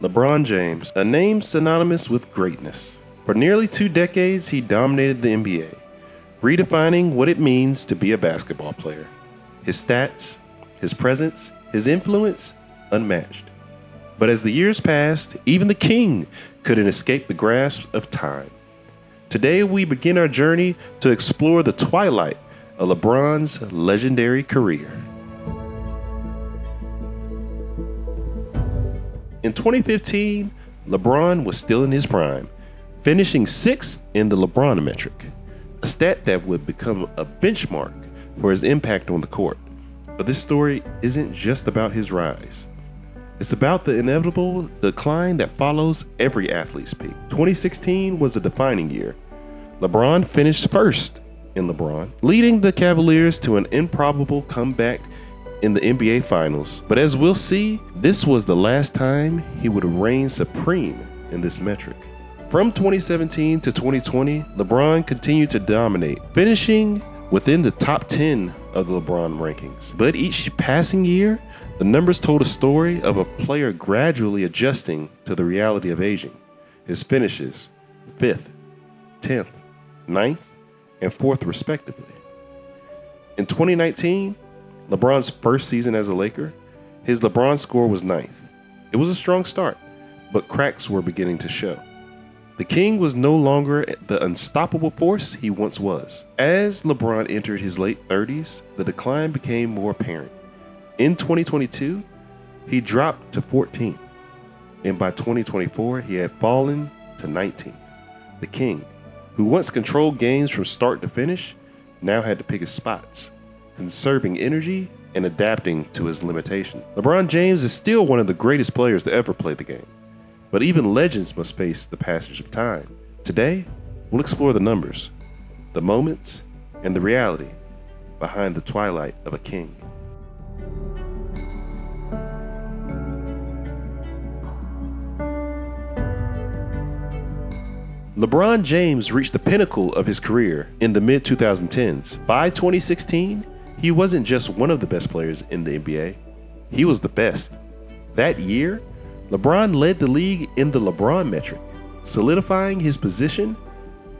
LeBron James, a name synonymous with greatness. For nearly 2 decades, he dominated the NBA, redefining what it means to be a basketball player. His stats, his presence, his influence, unmatched. But as the years passed, even the king couldn't escape the grasp of time. Today, we begin our journey to explore the twilight of LeBron's legendary career. In 2015, LeBron was still in his prime, finishing 6th in the LeBron metric, a stat that would become a benchmark for his impact on the court. But this story isn't just about his rise. It's about the inevitable decline that follows every athlete's peak. 2016 was a defining year. LeBron finished first in LeBron, leading the Cavaliers to an improbable comeback in the NBA Finals. But as we'll see, this was the last time he would reign supreme in this metric. From 2017 to 2020, LeBron continued to dominate, finishing within the top 10 of the LeBron rankings. But each passing year, the numbers told a story of a player gradually adjusting to the reality of aging. His finishes, 5th, 10th, 9th, and 4th respectively. In 2019, LeBron's first season as a Laker, his LeBron score was 9th. It was a strong start, but cracks were beginning to show. The King was no longer the unstoppable force he once was. As LeBron entered his late 30s, the decline became more apparent. In 2022, he dropped to 14th, and by 2024, he had fallen to 19th. The King, who once controlled games from start to finish, now had to pick his spots, conserving energy and adapting to his limitation. LeBron James is still one of the greatest players to ever play the game, but even legends must face the passage of time. Today, we'll explore the numbers, the moments, and the reality behind the twilight of a king. LeBron James reached the pinnacle of his career in the mid-2010s. By 2016, he wasn't just one of the best players in the NBA, he was the best. That year, LeBron led the league in the LeBron metric, solidifying his position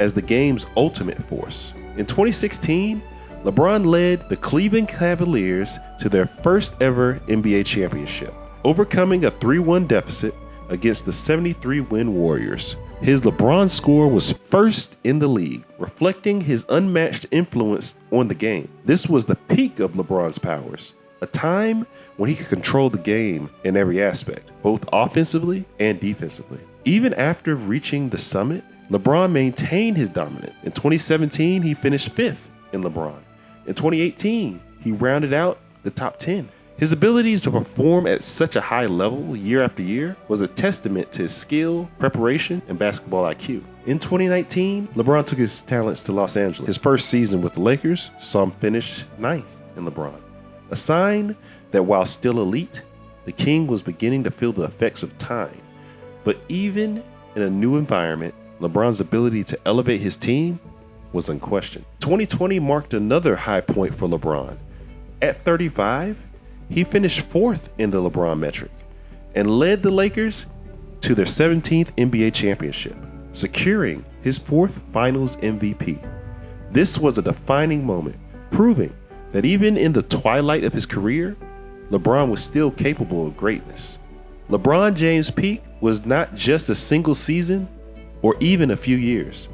as the game's ultimate force. In 2016, LeBron led the Cleveland Cavaliers to their first ever NBA championship, overcoming a 3-1 deficit against the 73-win Warriors. His LeBron score was first in the league, reflecting his unmatched influence on the game. This was the peak of LeBron's powers, a time when he could control the game in every aspect, both offensively and defensively. Even after reaching the summit, LeBron maintained his dominance. In 2017, he finished 5th in LeBron. In 2018, he rounded out the top 10. His ability to perform at such a high level year after year was a testament to his skill, preparation, and basketball IQ. In 2019, LeBron took his talents to Los Angeles. His first season with the Lakers saw him finish 9th in LeBron, a sign that while still elite, the King was beginning to feel the effects of time. But even in a new environment, LeBron's ability to elevate his team was unquestioned. 2020 marked another high point for LeBron. At 35, he finished 4th in the LeBron metric and led the Lakers to their 17th NBA championship, securing his 4th Finals MVP. This was a defining moment, proving that even in the twilight of his career, LeBron was still capable of greatness. LeBron James' peak was not just a single season or even a few years.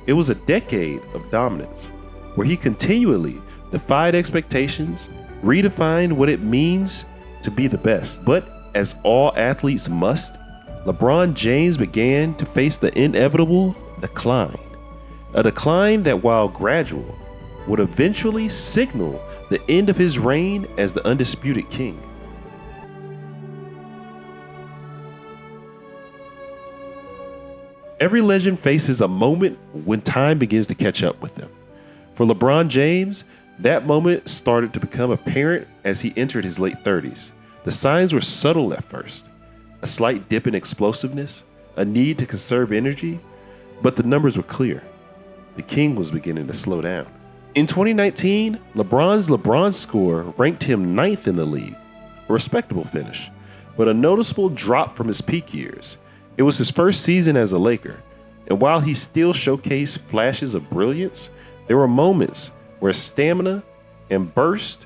It was a decade of dominance where he continually defied expectations, redefined what it means to be the best. But as all athletes must, LeBron James began to face the inevitable decline. A decline that, while gradual, would eventually signal the end of his reign as the undisputed king. Every legend faces a moment when time begins to catch up with them. For LeBron James, that moment started to become apparent as he entered his late 30s. The signs were subtle at first. A slight dip in explosiveness, a need to conserve energy, but the numbers were clear. The King was beginning to slow down. In 2019, LeBron's LeBron score ranked him 9th in the league, a respectable finish. but a noticeable drop from his peak years. It was his first season as a Laker, and while he still showcased flashes of brilliance, there were moments where stamina and burst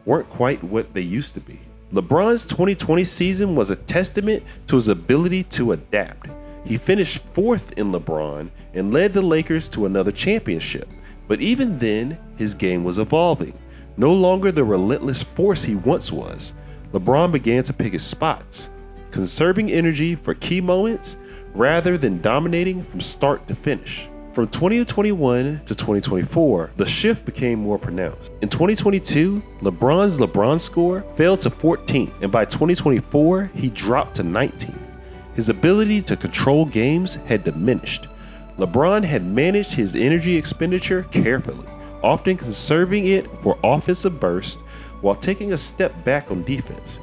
weren't quite what they used to be. LeBron's 2020 season was a testament to his ability to adapt. He finished fourth in LeBron and led the Lakers to another championship. But even then, his game was evolving. No longer the relentless force he once was, LeBron began to pick his spots, conserving energy for key moments rather than dominating from start to finish. From 2021 to 2024, the shift became more pronounced. In 2022, LeBron's LeBron score fell to 14th, and by 2024, he dropped to 19th. His ability to control games had diminished. LeBron had managed his energy expenditure carefully, often conserving it for offensive bursts while taking a step back on defense.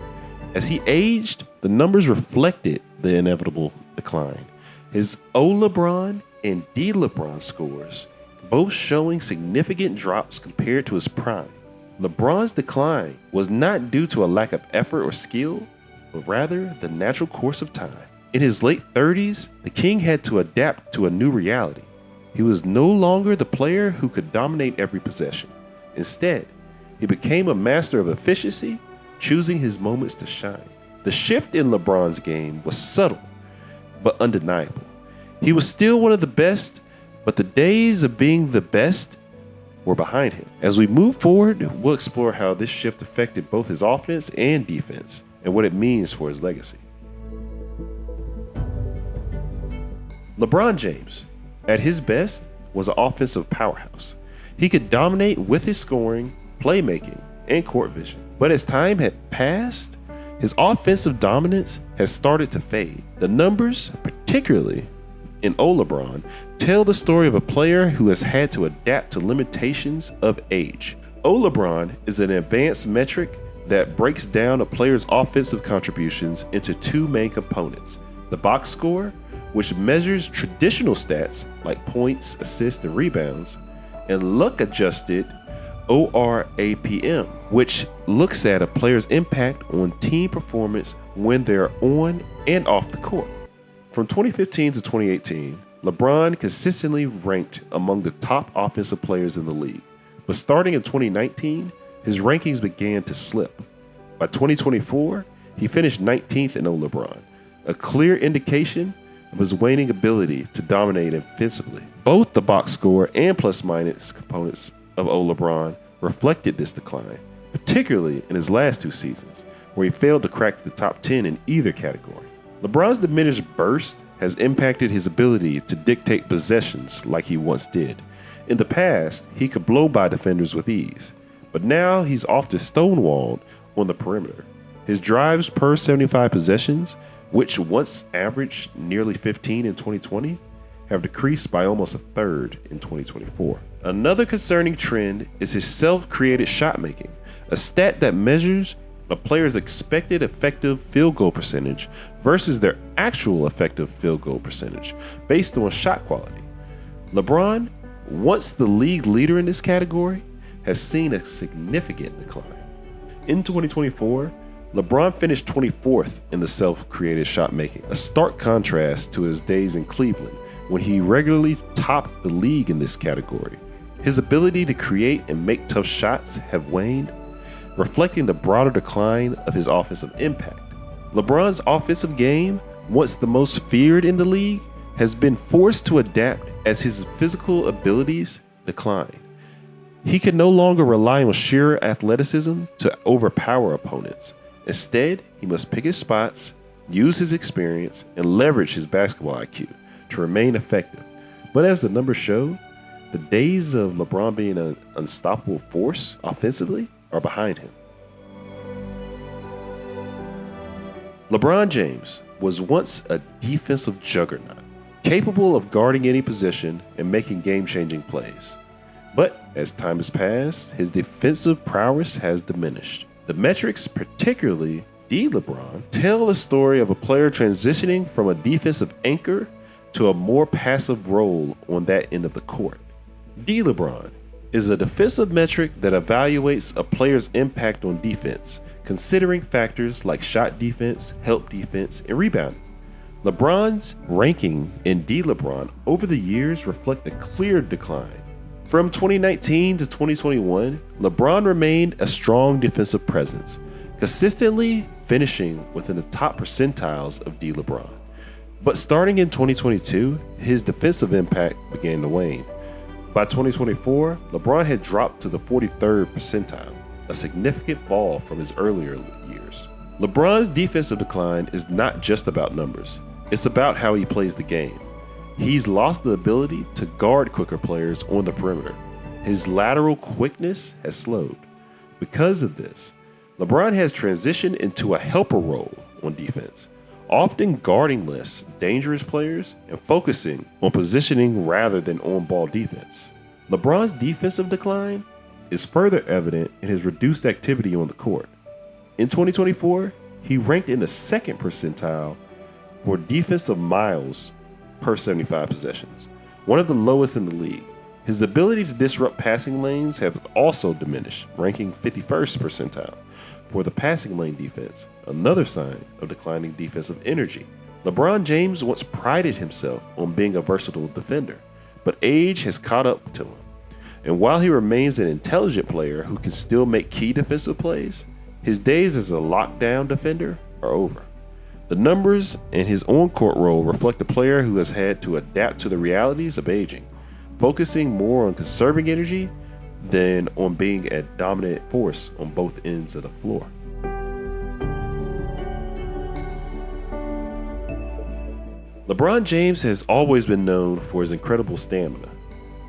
As he aged, the numbers reflected the inevitable decline. His O LeBron and D LeBron scores, both showing significant drops compared to his prime. LeBron's decline was not due to a lack of effort or skill, but rather the natural course of time. In his late 30s, the King had to adapt to a new reality. He was no longer the player who could dominate every possession. Instead, he became a master of efficiency, choosing his moments to shine. The shift in LeBron's game was subtle, but undeniable. He was still one of the best, but the days of being the best were behind him. As we move forward, we'll explore how this shift affected both his offense and defense, and what it means for his legacy. LeBron James, at his best, was an offensive powerhouse. He could dominate with his scoring, playmaking, and court vision. But as time had passed, his offensive dominance has started to fade. The numbers, particularly in O LeBron, tell the story of a player who has had to adapt to limitations of age. O LeBron is an advanced metric that breaks down a player's offensive contributions into two main components: the box score, which measures traditional stats like points, assists, and rebounds, and luck-adjusted ORAPM, which looks at a player's impact on team performance when they're on and off the court. From 2015 to 2018, LeBron consistently ranked among the top offensive players in the league. But starting in 2019, his rankings began to slip. By 2024, he finished 19th in O LeBron, a clear indication of his waning ability to dominate offensively. Both the box score and plus-minus components of O LeBron reflected this decline, particularly in his last two seasons, where he failed to crack the top 10 in either category. LeBron's diminished burst has impacted his ability to dictate possessions like he once did. In the past, he could blow by defenders with ease, but now he's often stonewalled on the perimeter. His drives per 75 possessions, which once averaged nearly 15 in 2020, have decreased by almost a third in 2024. Another concerning trend is his self-created shot making, a stat that measures a player's expected effective field goal percentage versus their actual effective field goal percentage based on shot quality. LeBron, once the league leader in this category, has seen a significant decline. In 2024, LeBron finished 24th in the self-created shot making, a stark contrast to his days in Cleveland when he regularly topped the league in this category. His ability to create and make tough shots have waned, reflecting the broader decline of his offensive impact. LeBron's offensive game, once the most feared in the league, has been forced to adapt as his physical abilities decline. He can no longer rely on sheer athleticism to overpower opponents. Instead, he must pick his spots, use his experience, and leverage his basketball IQ to remain effective. But as the numbers show, the days of LeBron being an unstoppable force offensively are behind him. LeBron James was once a defensive juggernaut, capable of guarding any position and making game-changing plays. But as time has passed, his defensive prowess has diminished. The metrics, particularly D LeBron, tell the story of a player transitioning from a defensive anchor to a more passive role on that end of the court. D LeBron is a defensive metric that evaluates a player's impact on defense, considering factors like shot defense, help defense, and rebounding. LeBron's ranking in D-LeBron over the years reflect a clear decline. From 2019 to 2021, LeBron remained a strong defensive presence, consistently finishing within the top percentiles of D-LeBron. But starting in 2022, his defensive impact began to wane. By 2024, LeBron had dropped to the 43rd percentile, a significant fall from his earlier years. LeBron's defensive decline is not just about numbers, it's about how he plays the game. He's lost the ability to guard quicker players on the perimeter. His lateral quickness has slowed. Because of this, LeBron has transitioned into a helper role on defense, often guarding less dangerous players and focusing on positioning rather than on-ball defense. LeBron's defensive decline is further evident in his reduced activity on the court. In 2024, he ranked in the 2nd percentile for defensive miles per 75 possessions, one of the lowest in the league. His ability to disrupt passing lanes has also diminished, ranking 51st percentile for the passing lane defense, another sign of declining defensive energy. LeBron James once prided himself on being a versatile defender, but age has caught up to him. And while he remains an intelligent player who can still make key defensive plays, his days as a lockdown defender are over. The numbers in his on-court role reflect a player who has had to adapt to the realities of aging, focusing more on conserving energy than on being a dominant force on both ends of the floor. LeBron James has always been known for his incredible stamina,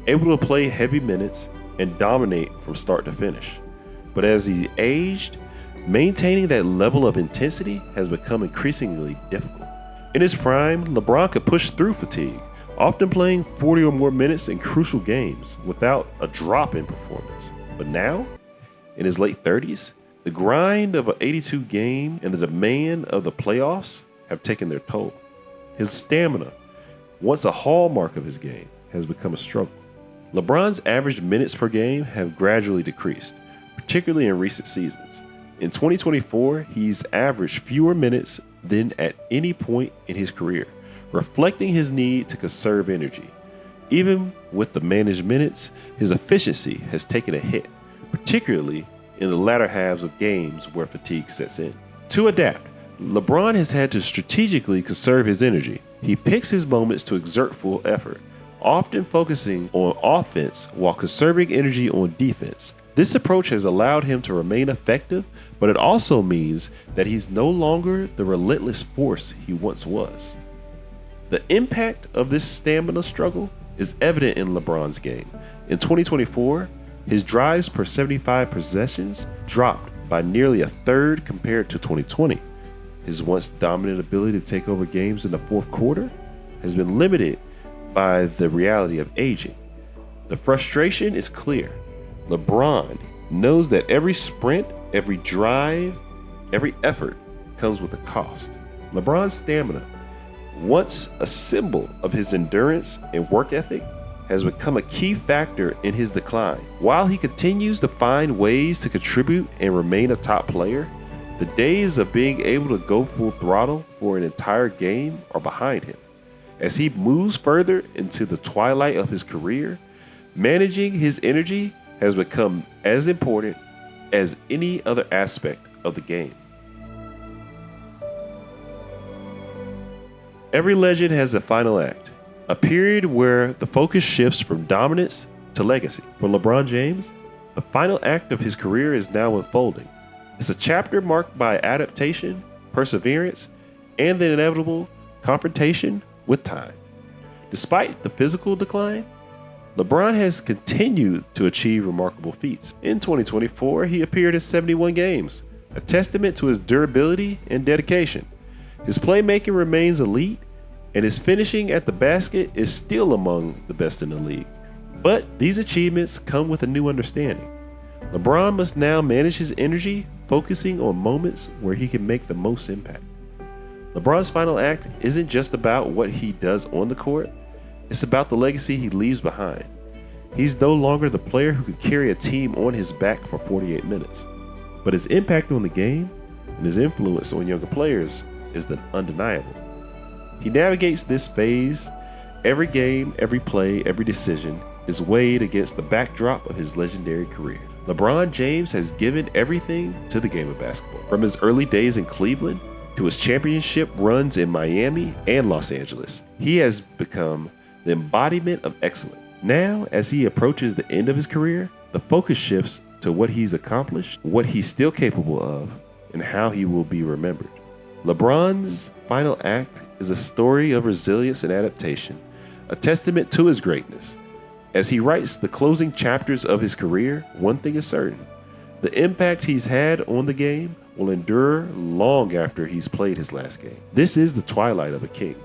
able to play heavy minutes and dominate from start to finish. But as he aged, maintaining that level of intensity has become increasingly difficult. In his prime, LeBron could push through fatigue, often playing 40 or more minutes in crucial games without a drop in performance. But now, in his late 30s, the grind of an 82 game and the demand of the playoffs have taken their toll. His stamina, once a hallmark of his game, has become a struggle. LeBron's average minutes per game have gradually decreased, particularly in recent seasons. In 2024, he's averaged fewer minutes than at any point in his career, reflecting his need to conserve energy. Even with the managed minutes, his efficiency has taken a hit, particularly in the latter halves of games where fatigue sets in. To adapt, LeBron has had to strategically conserve his energy. He picks his moments to exert full effort, often focusing on offense while conserving energy on defense. This approach has allowed him to remain effective, but it also means that he's no longer the relentless force he once was. The impact of this stamina struggle is evident in LeBron's game. In 2024, his drives per 75 possessions dropped by nearly a third compared to 2020. His once dominant ability to take over games in the fourth quarter has been limited by the reality of aging. The frustration is clear. LeBron knows that every sprint, every drive, every effort comes with a cost. LeBron's stamina, once a symbol of his endurance and work ethic, has become a key factor in his decline. While he continues to find ways to contribute and remain a top player, the days of being able to go full throttle for an entire game are behind him. As he moves further into the twilight of his career, managing his energy has become as important as any other aspect of the game. Every legend has a final act, a period where the focus shifts from dominance to legacy. For LeBron James, the final act of his career is now unfolding. It's a chapter marked by adaptation, perseverance, and the inevitable confrontation with time. Despite the physical decline, LeBron has continued to achieve remarkable feats. In 2024, he appeared in 71 games, a testament to his durability and dedication. His playmaking remains elite, and his finishing at the basket is still among the best in the league. But these achievements come with a new understanding. LeBron must now manage his energy, focusing on moments where he can make the most impact. LeBron's final act isn't just about what he does on the court, it's about the legacy he leaves behind. He's no longer the player who can carry a team on his back for 48 minutes. But his impact on the game and his influence on younger players is undeniable. He navigates this phase. Every game, every play, every decision is weighed against the backdrop of his legendary career. LeBron James has given everything to the game of basketball, from his early days in Cleveland to his championship runs in Miami and Los Angeles. He has become the embodiment of excellence. Now, as he approaches the end of his career, the focus shifts to what he's accomplished, what he's still capable of, and how he will be remembered. LeBron's final act is a story of resilience and adaptation, a testament to his greatness. As he writes the closing chapters of his career, one thing is certain: the impact he's had on the game will endure long after he's played his last game. This is the twilight of a king,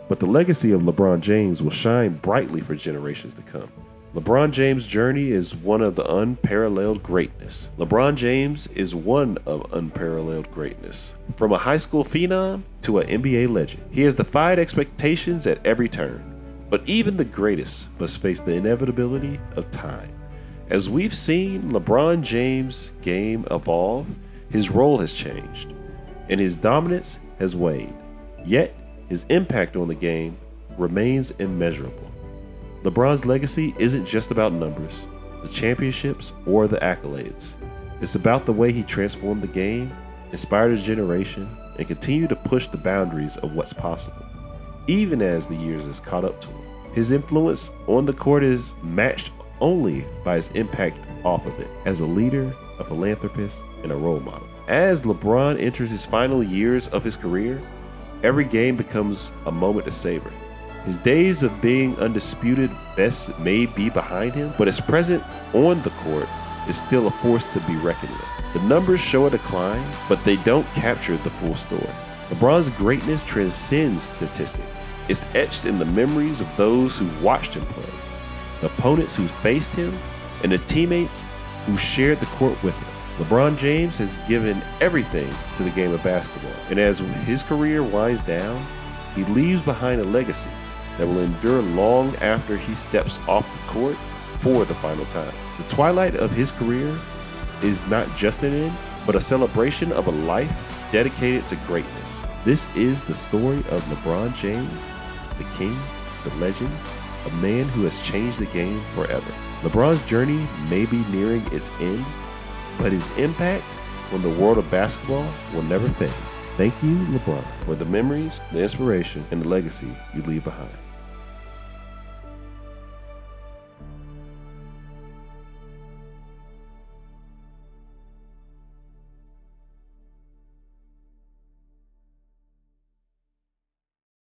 but the legacy of LeBron James will shine brightly for generations to come. LeBron James' journey is one of unparalleled greatness. LeBron James is one of unparalleled greatness. From a high school phenom to an NBA legend, he has defied expectations at every turn. But even the greatest must face the inevitability of time. As we've seen LeBron James' game evolve, his role has changed, and his dominance has waned. Yet, his impact on the game remains immeasurable. LeBron's legacy isn't just about numbers, the championships, or the accolades. It's about the way he transformed the game, inspired a generation, and continued to push the boundaries of what's possible, even as the years has caught up to him. His influence on the court is matched only by his impact off of it, as a leader, a philanthropist, and a role model. As LeBron enters his final years of his career, every game becomes a moment to savor. His days of being undisputed best may be behind him, but his presence on the court is still a force to be reckoned with. The numbers show a decline, but they don't capture the full story. LeBron's greatness transcends statistics. It's etched in the memories of those who watched him play, the opponents who faced him, and the teammates who shared the court with him. LeBron James has given everything to the game of basketball, and as his career winds down, he leaves behind a legacy that will endure long after he steps off the court for the final time. The twilight of his career is not just an end, but a celebration of a life dedicated to greatness. This is the story of LeBron James, the king, the legend, a man who has changed the game forever. LeBron's journey may be nearing its end, but his impact on the world of basketball will never fade. Thank you, LeBron, for the memories, the inspiration, and the legacy you leave behind.